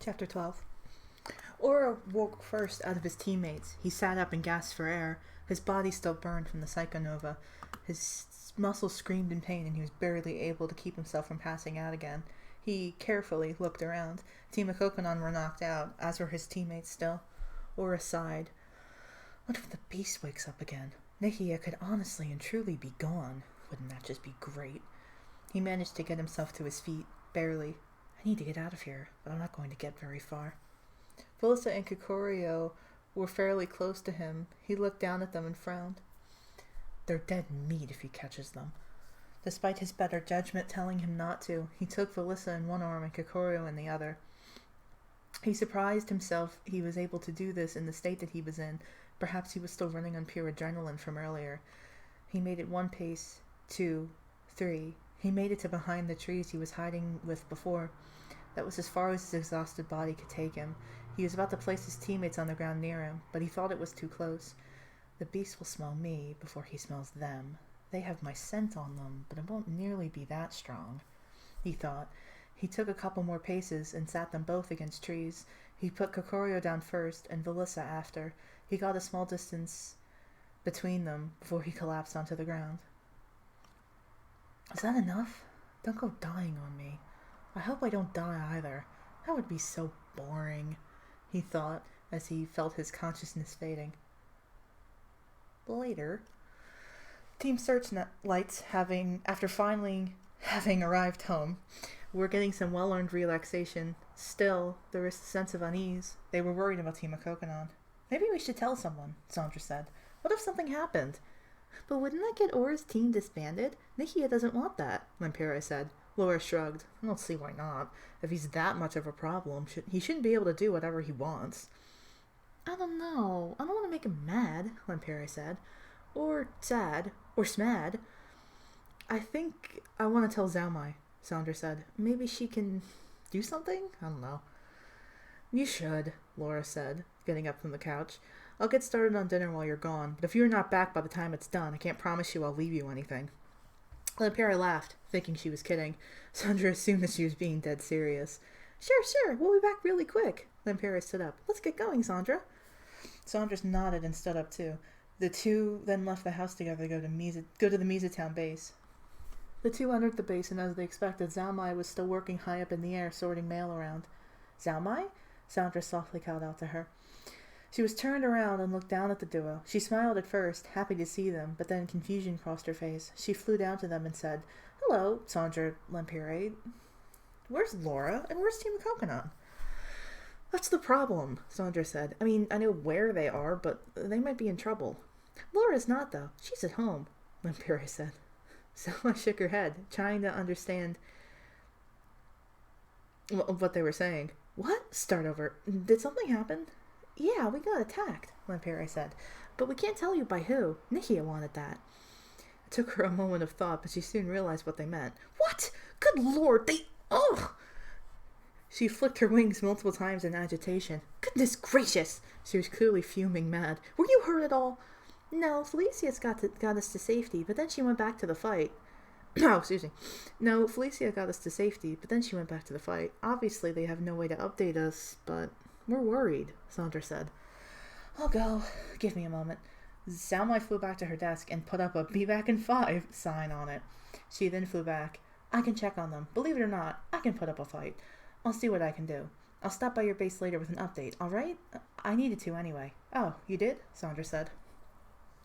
Chapter 12. Oura woke first out of his teammates. He sat up and gasped for air. His body still burned from the psychonova. His muscles screamed in pain and he was barely able to keep himself from passing out again. He carefully looked around. Team Kokonan were knocked out, as were his teammates still. Oura sighed. What if the beast wakes up again? Nikia could honestly and truly be gone. Wouldn't that just be great? He managed to get himself to his feet, barely. I need to get out of here, but I'm not going to get very far. Felissa and Kikorio were fairly close to him. He looked down at them and frowned. They're dead meat if he catches them. Despite his better judgment telling him not to, he took Felissa in one arm and Kikorio in the other. He surprised himself he was able to do this in the state that he was in. Perhaps he was still running on pure adrenaline from earlier. He made it 1 pace, 2, 3. He made it to behind the trees he was hiding with before. That was as far as his exhausted body could take him. He was about to place his teammates on the ground near him, but he thought it was too close. The beast will smell me before he smells them. They have my scent on them, but it won't nearly be that strong, he thought. He took a couple more paces and sat them both against trees. He put Kikorio down first and Felissa after. He got a small distance between them before he collapsed onto the ground. Is that enough? Don't go dying on me. I hope I don't die either. That would be so boring, he thought as he felt his consciousness fading. Later, Team Searchlights, after finally having arrived home, were getting some well-earned relaxation. Still, there was a sense of unease. They were worried about Team Kokonan. Maybe we should tell someone, Sandra said. What if something happened? But wouldn't that get Aura's team disbanded? Nikia doesn't want that, Lampere said. Laura shrugged. I don't see why not. If he's that much of a problem, he shouldn't be able to do whatever he wants. I don't know. I don't want to make him mad, Lampere said. Or sad. Or smad. I think I want to tell Xiaomai, Sandra said. Maybe she can do something? I don't know. You should, Laura said, getting up from the couch. I'll get started on dinner while you're gone, but if you're not back by the time it's done, I can't promise you I'll leave you anything. Lampere laughed, thinking she was kidding. Sandra assumed that she was being dead serious. Sure, we'll be back really quick. Lampere stood up. Let's get going, Sandra. Sandra nodded and stood up too. The two then left the house together to go to the Mizatown base. The two entered the base, and as they expected, Xiaomai was still working high up in the air, sorting mail around. Xiaomai? Sandra softly called out to her. She was turned around and looked down at the duo. She smiled at first, happy to see them, but then confusion crossed her face. She flew down to them and said, Hello, Sandra Lampere. Where's Laura, and where's Team Kokonan? That's the problem, Sandra said. I mean, I know where they are, but they might be in trouble. Laura's not, though. She's at home, Lampere said. Selma shook her head, trying to understand what they were saying. What? Start over. Did something happen? Yeah, we got attacked, Lampere said. But we can't tell you by who. Nikia wanted that. It took her a moment of thought, but she soon realized what they meant. What? Good Lord, Ugh! She flicked her wings multiple times in agitation. Goodness gracious! She was clearly fuming mad. Were you hurt at all? No, Felicia's got us to safety, but then she went back to the fight. No, excuse me. No, Felicia got us to safety, but then she went back to the fight. Obviously, they have no way to update us, but we're worried, Sandra said. I'll go. Give me a moment. Xiaomai flew back to her desk and put up a "Be back in 5" sign on it. She then flew back. I can check on them. Believe it or not, I can put up a fight. I'll see what I can do. I'll stop by your base later with an update, all right? I needed to anyway. Oh, you did? Sandra said.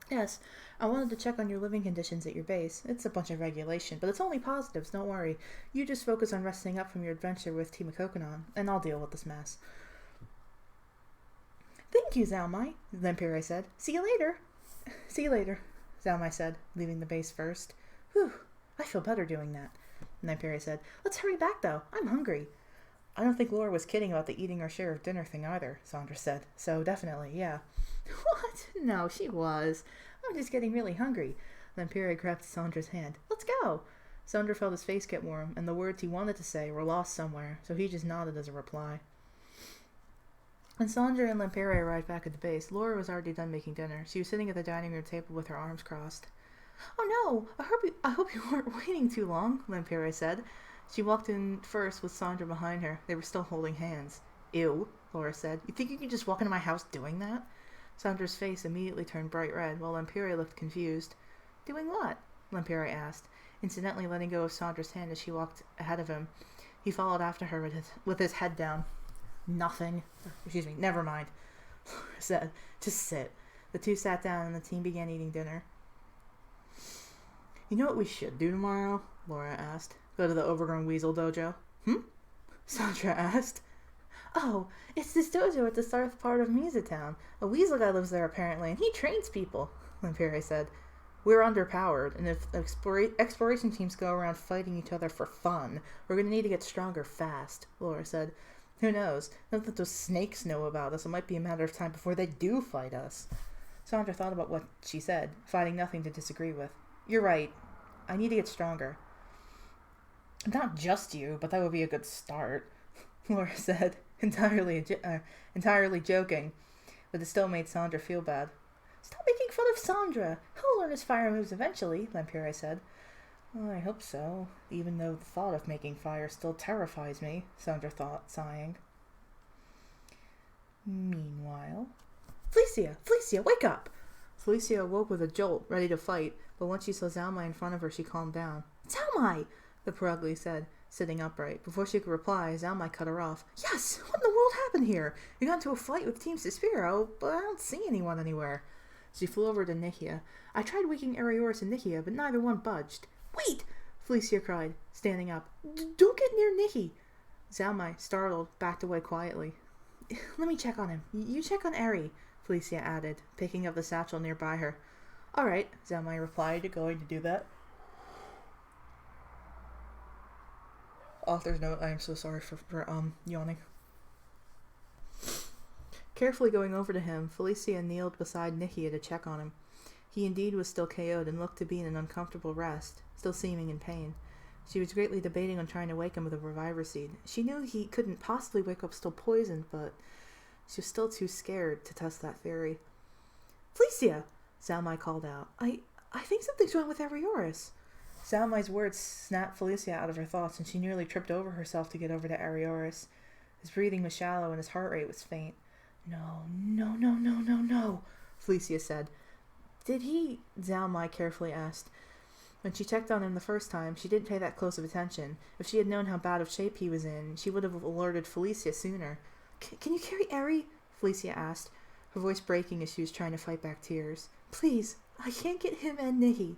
Yes, I wanted to check on your living conditions at your base. It's a bunch of regulation, but it's only positives, don't worry. You just focus on resting up from your adventure with Team Kokonan, and I'll deal with this mess. Thank you, Xiaomai, Lampere said. See you later. See you later, Xiaomai said, leaving the base first. Whew, I feel better doing that, Lampere said. Let's hurry back, though. I'm hungry. I don't think Laura was kidding about the eating our share of dinner thing either, Sandra said. So definitely, yeah. What? No, she was. I'm just getting really hungry. Lampere grabbed Sandra's hand. Let's go. Sandra felt his face get warm, and the words he wanted to say were lost somewhere, so he just nodded as a reply. When Sandra and Lampere arrived back at the base, Laura was already done making dinner. She was sitting at the dining room table with her arms crossed. Oh no! I hope you weren't waiting too long, Lampere said. She walked in first with Sandra behind her. They were still holding hands. Ew, Laura said. You think you can just walk into my house doing that? Sandra's face immediately turned bright red, while Lempiere looked confused. Doing what? Lempiere asked, incidentally letting go of Sandra's hand as she walked ahead of him. He followed after her with his head down. Nothing. Excuse me, never mind, Laura said. Just sit. The two sat down and the team began eating dinner. You know what we should do tomorrow? Laura asked. Go to the Overgrown Weasel dojo. Sandra asked. Oh, it's this dojo at the south part of Town. A weasel guy lives there apparently, and he trains people, Lempiere said. We're underpowered, and if exploration teams go around fighting each other for fun, we're going to need to get stronger fast, Laura said. Who knows? Not that those snakes know about us. It might be a matter of time before they do fight us. Sandra thought about what she said, finding nothing to disagree with. You're right. I need to get stronger. Not just you, but that would be a good start, Laura said, entirely joking, but it still made Sandra feel bad. Stop making fun of Sandra. He'll learn his fire moves eventually, Lempiere said. Well, I hope so, even though the thought of making fire still terrifies me, Sandra thought, sighing. Meanwhile... Felicia, wake up! Felicia awoke with a jolt, ready to fight, but once she saw Zalmai in front of her, she calmed down. Zalmai! The Perugly said, sitting upright. Before she could reply, Zalmai cut her off. Yes! What in the world happened here? You got into a fight with Team Suspiro, but I don't see anyone anywhere. She flew over to Nikia. I tried waking Arioris and Nikia, but neither one budged. Wait! Felicia cried, standing up. Don't get near Nikki! Zalmai, startled, backed away quietly. Let me check on him. You check on Ari, Felicia added, picking up the satchel nearby her. All right, Zalmai replied, going to do that. Author's note, I am so sorry for yawning. Carefully going over to him, Felicia kneeled beside Nikia to check on him. He indeed was still KO'd and looked to be in an uncomfortable rest, still seeming in pain. She was greatly debating on trying to wake him with a reviver seed. She knew he couldn't possibly wake up still poisoned, but she was still too scared to test that theory. Felicia! Zalmai called out. I think something's wrong with Arioris. Zalmai's words snapped Felicia out of her thoughts, and she nearly tripped over herself to get over to Arioris. His breathing was shallow and his heart rate was faint. No, Felicia said. Did he? Zalmai carefully asked. When she checked on him the first time, she didn't pay that close of attention. If she had known how bad of shape he was in, she would have alerted Felicia sooner. Can you carry Ari? Felicia asked, her voice breaking as she was trying to fight back tears. Please, I can't get him and Nikki.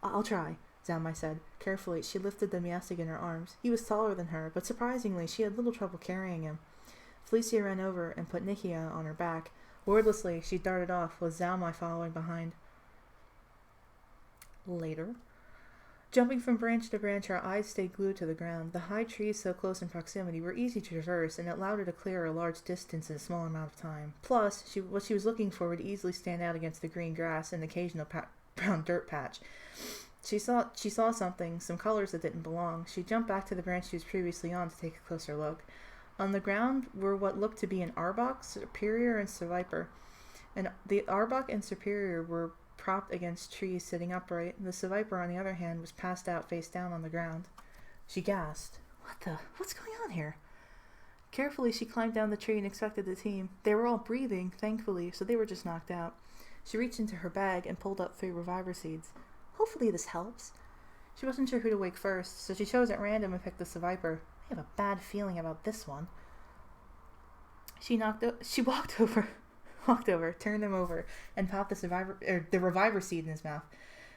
I'll try, Zalmai said. Carefully, she lifted the Miastic in her arms. He was taller than her, but surprisingly, she had little trouble carrying him. Felicia ran over and put Nikia on her back. Wordlessly, she darted off, with Zalmai following behind. Later. Jumping from branch to branch, her eyes stayed glued to the ground. The high trees so close in proximity were easy to traverse, and it allowed her to clear a large distance in a small amount of time. Plus, what she was looking for would easily stand out against the green grass and the occasional brown dirt patch. She saw something, some colors that didn't belong. She jumped back to the branch she was previously on to take a closer look. On the ground were what looked to be an Arbok, Superior, and Surviper. And the Arbok and Superior were propped against trees sitting upright. The Surviper, on the other hand, was passed out face down on the ground. She gasped. What's going on here? Carefully, she climbed down the tree and inspected the team. They were all breathing, thankfully, so they were just knocked out. She reached into her bag and pulled up 3 reviver seeds. Hopefully this helps. She wasn't sure who to wake first, so she chose at random and picked the Surviper. I have a bad feeling about this one. She walked over, turned him over, and popped the reviver seed in his mouth.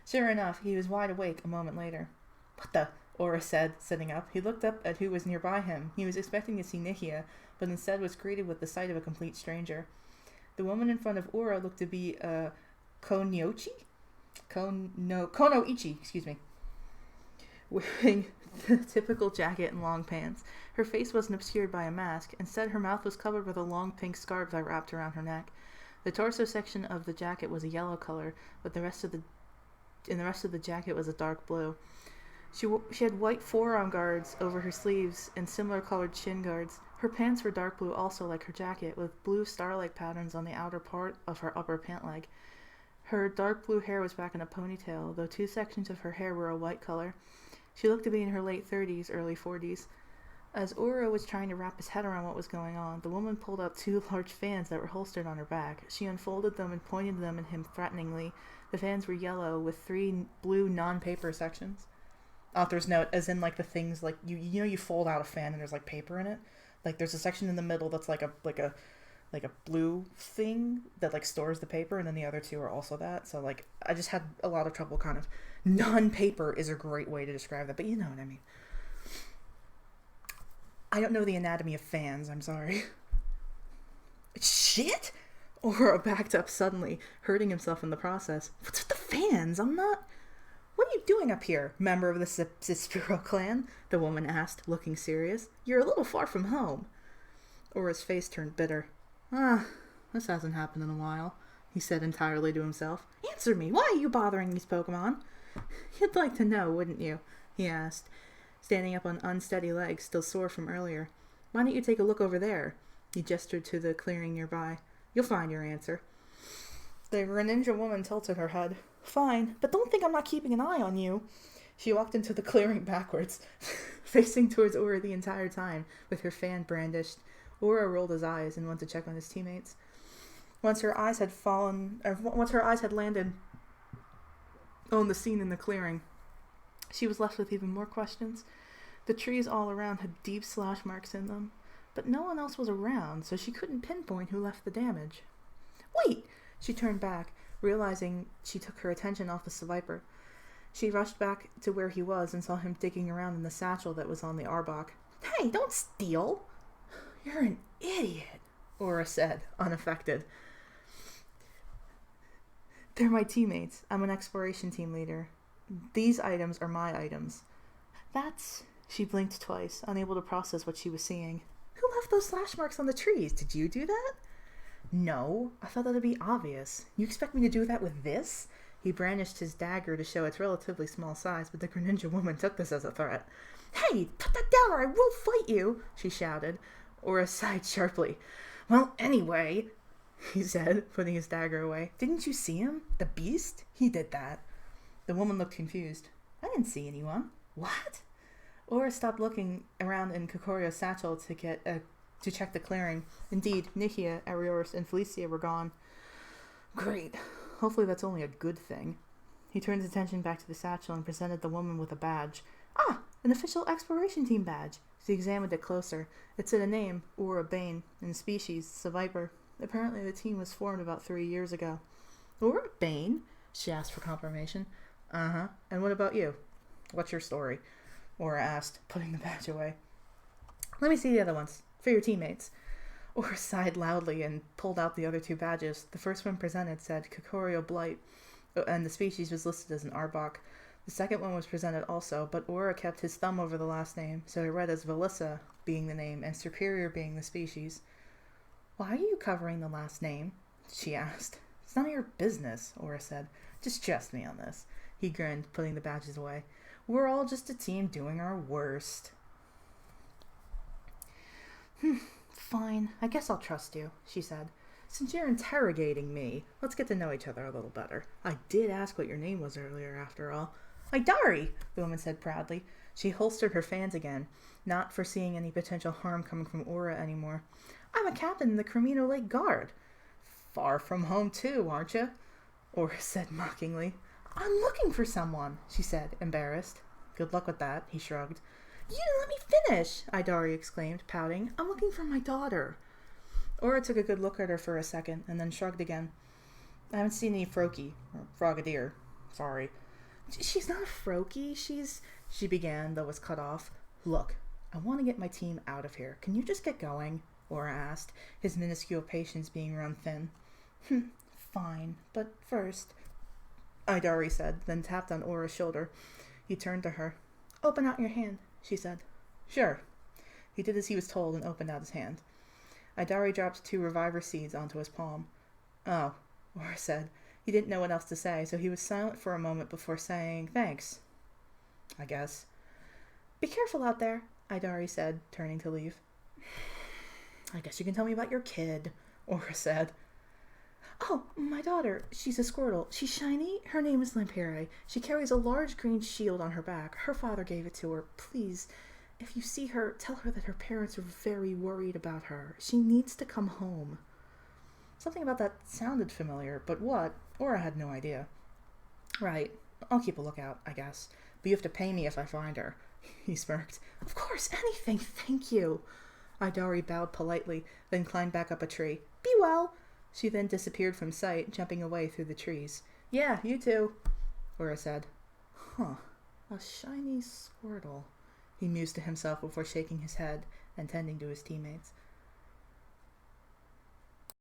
Sure enough, he was wide awake a moment later. What the? Aura said, sitting up. He looked up at who was nearby him. He was expecting to see Nikia, but instead was greeted with the sight of a complete stranger. The woman in front of Oura looked to be Konoichi, wearing the typical jacket and long pants. Her face wasn't obscured by a mask. Instead, her mouth was covered with a long pink scarf that wrapped around her neck. The torso section of the jacket was a yellow color, but the rest of the jacket was a dark blue. She had white forearm guards over her sleeves and similar colored shin guards. Her pants were dark blue also like her jacket, with blue star-like patterns on the outer part of her upper pant leg. Her dark blue hair was back in a ponytail, though 2 sections of her hair were a white color. She looked to be in her late 30s, early 40s. As Oura was trying to wrap his head around what was going on, the woman pulled out 2 large fans that were holstered on her back. She unfolded them and pointed them at him threateningly. The fans were yellow with 3 blue non-paper sections. Author's note, as in like the things like you fold out a fan and there's like paper in it. Like there's a section in the middle that's like a blue thing that like stores the paper, and then the other 2 are also that. So like I just had a lot of trouble kind of non-paper is a great way to describe that, but you know what I mean. I don't know the anatomy of fans, I'm sorry. Shit! Oura backed up suddenly, hurting himself in the process. What's with the fans? What are you doing up here, member of the Cispiro clan? The woman asked, looking serious. You're a little far from home. Aura's face turned bitter. This hasn't happened in a while, he said entirely to himself. Answer me, why are you bothering these Pokemon? You'd like to know, wouldn't you? He asked, standing up on unsteady legs, still sore from earlier. Why don't you take a look over there? He gestured to the clearing nearby. You'll find your answer. The Greninja woman tilted her head. Fine, but don't think I'm not keeping an eye on you. She walked into the clearing backwards, facing towards Oura the entire time, with her fan brandished. Oura rolled his eyes and went to check on his teammates. Once her eyes had landed on the scene in the clearing, she was left with even more questions. The trees all around had deep slash marks in them, but no one else was around, so she couldn't pinpoint who left the damage. Wait! She turned back, realizing she took her attention off the Seviper. She rushed back to where he was and saw him digging around in the satchel that was on the Arbok. Hey, don't steal! You're an idiot, Oura said, unaffected. They're my teammates. I'm an exploration team leader. These items are my items. She blinked twice, unable to process what she was seeing. Who left those slash marks on the trees? Did you do that? No, I thought that'd be obvious. You expect me to do that with this? He brandished his dagger to show its relatively small size, but the Greninja woman took this as a threat. Hey, put that down or I will fight you, she shouted. Oura sighed sharply. Well, anyway, he said, putting his dagger away. Didn't you see him? The beast? He did that. The woman looked confused. I didn't see anyone. What? Oura stopped looking around in Kokorio's satchel to check the clearing. Indeed, Nihia, Arioris, and Felicia were gone. Great. Hopefully that's only a good thing. He turned his attention back to the satchel and presented the woman with a badge. An official exploration team badge. She examined it closer. It said a name, Oura Bane, and species, Seviper. Apparently the team was formed about 3 years ago. Oura Bane? She asked for confirmation. Uh-huh. And what about you? What's your story? Oura asked, putting the badge away. Let me see the other ones. For your teammates. Oura sighed loudly and pulled out the other 2 badges. The first one presented said Kokorio Blight, and the species was listed as an Arbok. The second one was presented also, but Oura kept his thumb over the last name, so it read as Velissa being the name and Superior being the species. Why are you covering the last name? She asked. It's none of your business, Oura said. Just trust me on this. He grinned, putting the badges away. We're all just a team doing our worst. Fine, I guess I'll trust you, she said. Since you're interrogating me, let's get to know each other a little better. I did ask what your name was earlier, after all. Idari, the woman said proudly. She holstered her fans again, not foreseeing any potential harm coming from Oura anymore. I'm a captain in the Cremino Lake Guard. Far from home, too, aren't you? Oura said mockingly. I'm looking for someone, she said, embarrassed. Good luck with that, he shrugged. You didn't let me finish, Idari exclaimed, pouting. I'm looking for my daughter. Oura took a good look at her for a second, and then shrugged again. I haven't seen any Froakie, or Frogadier. Sorry. She's not a Froakie, she began, though was cut off. Look, I want to get my team out of here. Can you just get going? Oura asked, his minuscule patience being run thin. Fine, but first, Idari said, then tapped on Aura's shoulder. He turned to her. Open out your hand, she said. Sure. He did as he was told and opened out his hand. Idari dropped 2 reviver seeds onto his palm. Oh, Oura said. He didn't know what else to say, so he was silent for a moment before saying, thanks. I guess. Be careful out there, Idari said, turning to leave. I guess you can tell me about your kid, Oura said. Oh, my daughter. She's a Squirtle. She's shiny. Her name is Lampere. She carries a large green shield on her back. Her father gave it to her. Please, If you see her, tell her that her parents are very worried about her. She needs to come home. Something about that sounded familiar, but what? Oura had no idea. Right. I'll keep a lookout, I guess. But you have to pay me if I find her. He smirked. Of course, anything, thank you. Idari bowed politely, then climbed back up a tree. Be well. She then disappeared from sight, jumping away through the trees. Yeah, you too, Oura said. Huh. A shiny Squirtle, he mused to himself before shaking his head and tending to his teammates.